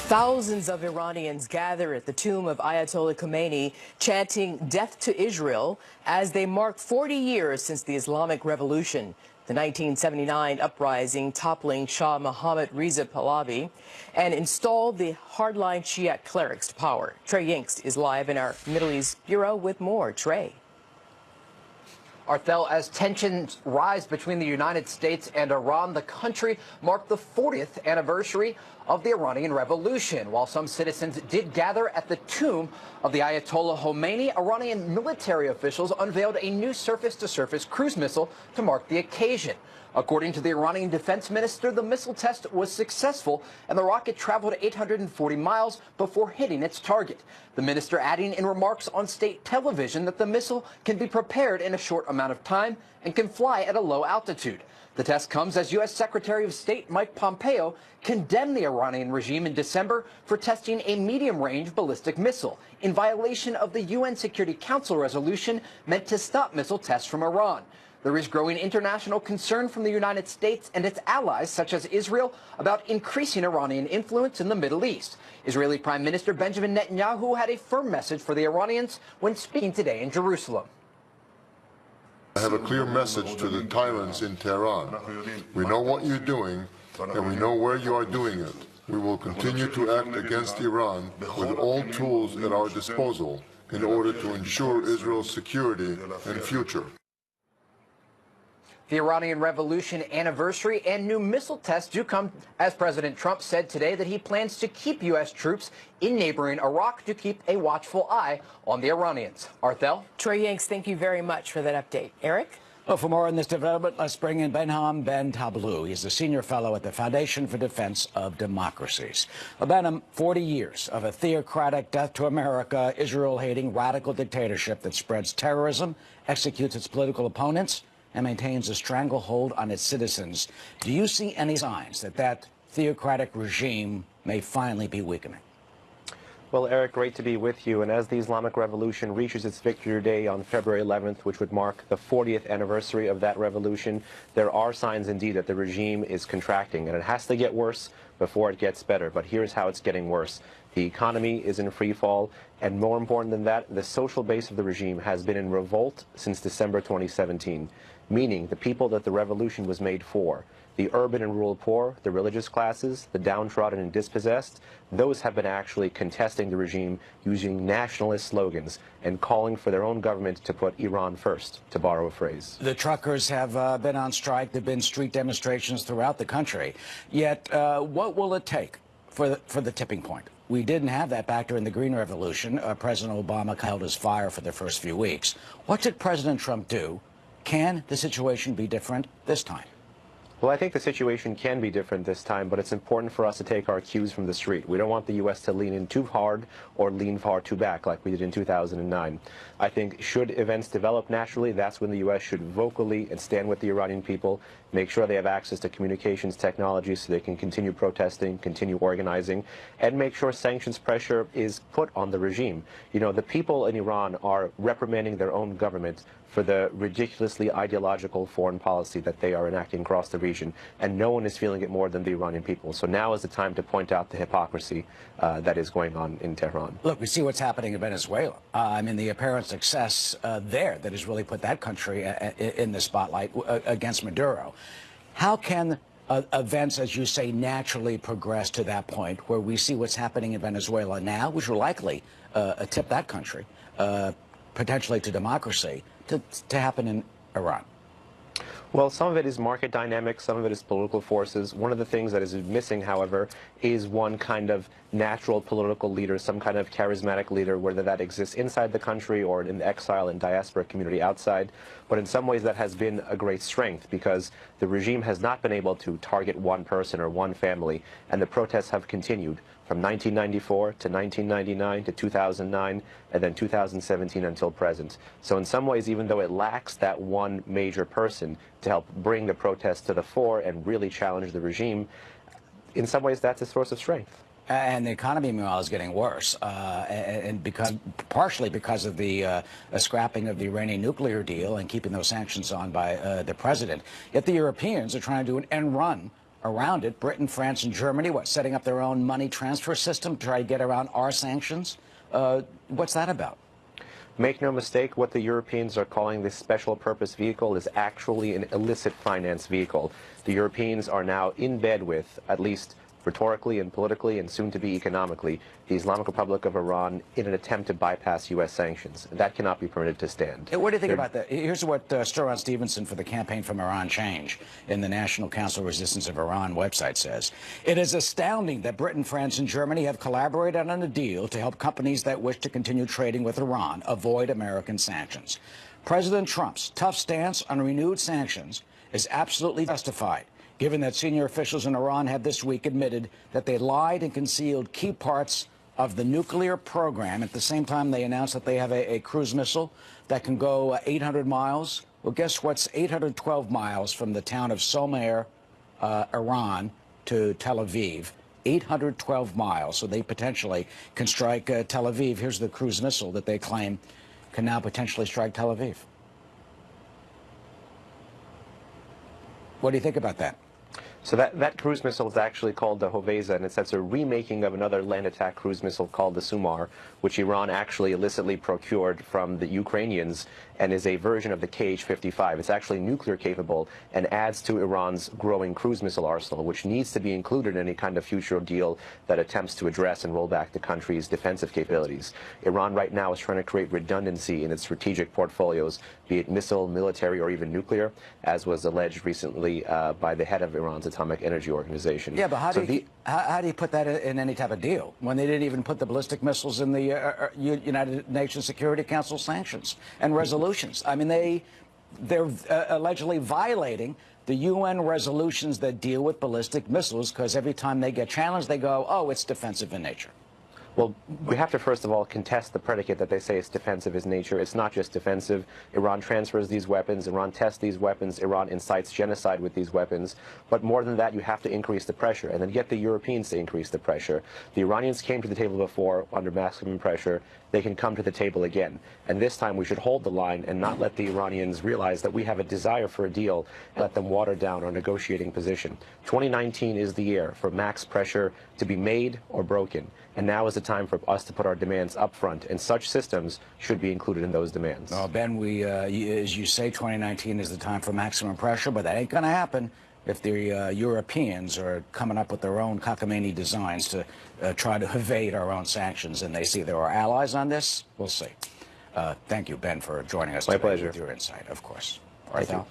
Thousands of Iranians gather at the tomb of Ayatollah Khomeini, chanting "Death to Israel" as they mark 40 years since the Islamic Revolution, the 1979 uprising toppling Shah Mohammad Reza Pahlavi, and installed the hardline Shiite clerics to power. Trey Yingst is live in our Middle East Bureau with more. Trey. Arthel, as tensions rise between the United States and Iran, the country marked the 40th anniversary of the Iranian Revolution. While some citizens did gather at the tomb of the Ayatollah Khomeini, Iranian military officials unveiled a new surface-to-surface cruise missile to mark the occasion. According to the Iranian defense minister, the missile test was successful and the rocket traveled 840 miles before hitting its target. The minister adding in remarks on state television that the missile can be prepared in a short amount of time and can fly at a low altitude. The test comes as U.S. Secretary of State Mike Pompeo condemned the Iranian regime in December for testing a medium-range ballistic missile in violation of the UN Security Council resolution meant to stop missile tests from Iran. There is growing international concern from the United States and its allies, such as Israel, about increasing Iranian influence in the Middle East. Israeli Prime Minister Benjamin Netanyahu had a firm message for the Iranians when speaking today in Jerusalem. I have a clear message to the tyrants in Tehran. We know what you're doing, and we know where you are doing it. We will continue to act against Iran with all tools at our disposal in order to ensure Israel's security and future. The Iranian Revolution anniversary and new missile tests do come as President Trump said today that he plans to keep U.S. troops in neighboring Iraq to keep a watchful eye on the Iranians. Arthel? Trey Yingst, thank you very much for that update. Eric? Well, for more on this development, let's bring in Behnam Ben Taleblu. He's a senior fellow at the Foundation for Defense of Democracies. Well, Behnam, 40 years of a theocratic, death to America, Israel-hating radical dictatorship that spreads terrorism, executes its political opponents, and maintains a stranglehold on its citizens. Do you see any signs that that theocratic regime may finally be weakening? Well, Eric, great to be with you. And as the Islamic Revolution reaches its Victory Day on February 11th, which would mark the 40th anniversary of that revolution, there are signs indeed that the regime is contracting, and it has to get worse before it gets better. But here's how it's getting worse. The economy is in free fall, and more important than that, the social base of the regime has been in revolt since December 2017, meaning the people that the revolution was made for, the urban and rural poor, the religious classes, the downtrodden and dispossessed, those have been actually contesting the regime using nationalist slogans and calling for their own government to put Iran first, to borrow a phrase. The truckers have been on strike. There have been street demonstrations throughout the country. Yet, what will it take for the tipping point? We didn't have that back during the Green Revolution. President Obama held his fire for the first few weeks. What did President Trump do? Can the situation be different this time? Well, I think the situation can be different this time, but it's important for us to take our cues from the street. We don't want the U.S. to lean in too hard or lean far too back like we did in 2009. I think should events develop naturally, that's when the U.S. should vocally and stand with the Iranian people, make sure they have access to communications technology so they can continue protesting, continue organizing, and make sure sanctions pressure is put on the regime. You know, the people in Iran are reprimanding their own government for the ridiculously ideological foreign policy that they are enacting across the region, and no one is feeling it more than the Iranian people. So now is the time to point out the hypocrisy that is going on in Tehran. Look, we see what's happening in Venezuela. I mean, the apparent success there that has really put that country in the spotlight against Maduro. How can events, as you say, naturally progress to that point where we see what's happening in Venezuela now, which will likely tip that country potentially to democracy, to happen in Iran? Well, some of it is market dynamics, some of it is political forces. One of the things that is missing, however, is one kind of natural political leader, some kind of charismatic leader, whether that exists inside the country or in the exile and diaspora community outside. But in some ways that has been a great strength because the regime has not been able to target one person or one family, and the protests have continued from 1994 to 1999 to 2009 and then 2017 until present. So in some ways, even though it lacks that one major person to help bring the protests to the fore and really challenge the regime, in some ways that's a source of strength. And the economy, meanwhile, is getting worse, and partially because of the scrapping of the Iranian nuclear deal and keeping those sanctions on by the president. Yet the Europeans are trying to do an end run around it. Britain, France, and Germany, setting up their own money transfer system to try to get around our sanctions. What's that about? Make no mistake, what the Europeans are calling this special purpose vehicle is actually an illicit finance vehicle. The Europeans are now in bed with, at least rhetorically and politically and soon to be economically, the Islamic Republic of Iran in an attempt to bypass U.S. sanctions. That cannot be permitted to stand. What do you think about that? Here's what Stuart Stevenson for the Campaign from Iran Change in the National Council of Resistance of Iran website says. It is astounding that Britain, France, and Germany have collaborated on a deal to help companies that wish to continue trading with Iran avoid American sanctions. President Trump's tough stance on renewed sanctions is absolutely justified, given that senior officials in Iran have this week admitted that they lied and concealed key parts of the nuclear program. At the same time, they announced that they have a cruise missile that can go 800 miles. Well, guess what's 812 miles from the town of Somair, Iran, to Tel Aviv? 812 miles, so they potentially can strike Tel Aviv. Here's the cruise missile that they claim can now potentially strike Tel Aviv. What do you think about that? So that cruise missile is actually called the Hoveza, and it's a remaking of another land attack cruise missile called the Sumar, which Iran actually illicitly procured from the Ukrainians and is a version of the KH-55. It's actually nuclear capable and adds to Iran's growing cruise missile arsenal, which needs to be included in any kind of future deal that attempts to address and roll back the country's defensive capabilities. Iran right now is trying to create redundancy in its strategic portfolios, be it missile, military, or even nuclear, as was alleged recently by the head of Iran's Atomic Energy Organization. Yeah, but how do you put that in any type of deal when they didn't even put the ballistic missiles in the United Nations Security Council sanctions and resolutions? I mean, they're allegedly violating the UN resolutions that deal with ballistic missiles, because every time they get challenged, they go, oh, it's defensive in nature. Well, we have to first of all contest the predicate that they say is defensive in nature. It's not just defensive. Iran transfers these weapons. Iran tests these weapons. Iran incites genocide with these weapons. But more than that, you have to increase the pressure and then get the Europeans to increase the pressure. The Iranians came to the table before under maximum pressure. They can come to the table again. And this time we should hold the line and not let the Iranians realize that we have a desire for a deal and let them water down our negotiating position. 2019 is the year for max pressure to be made or broken. And now is the time for us to put our demands up front, and such systems should be included in those demands. Well, Ben, as you say, 2019 is the time for maximum pressure, but that ain't going to happen if the Europeans are coming up with their own cockamamie designs to try to evade our own sanctions, and they see there are allies on this. We'll see. Thank you, Ben, for joining us My today pleasure. with your insight, of course. Thank you.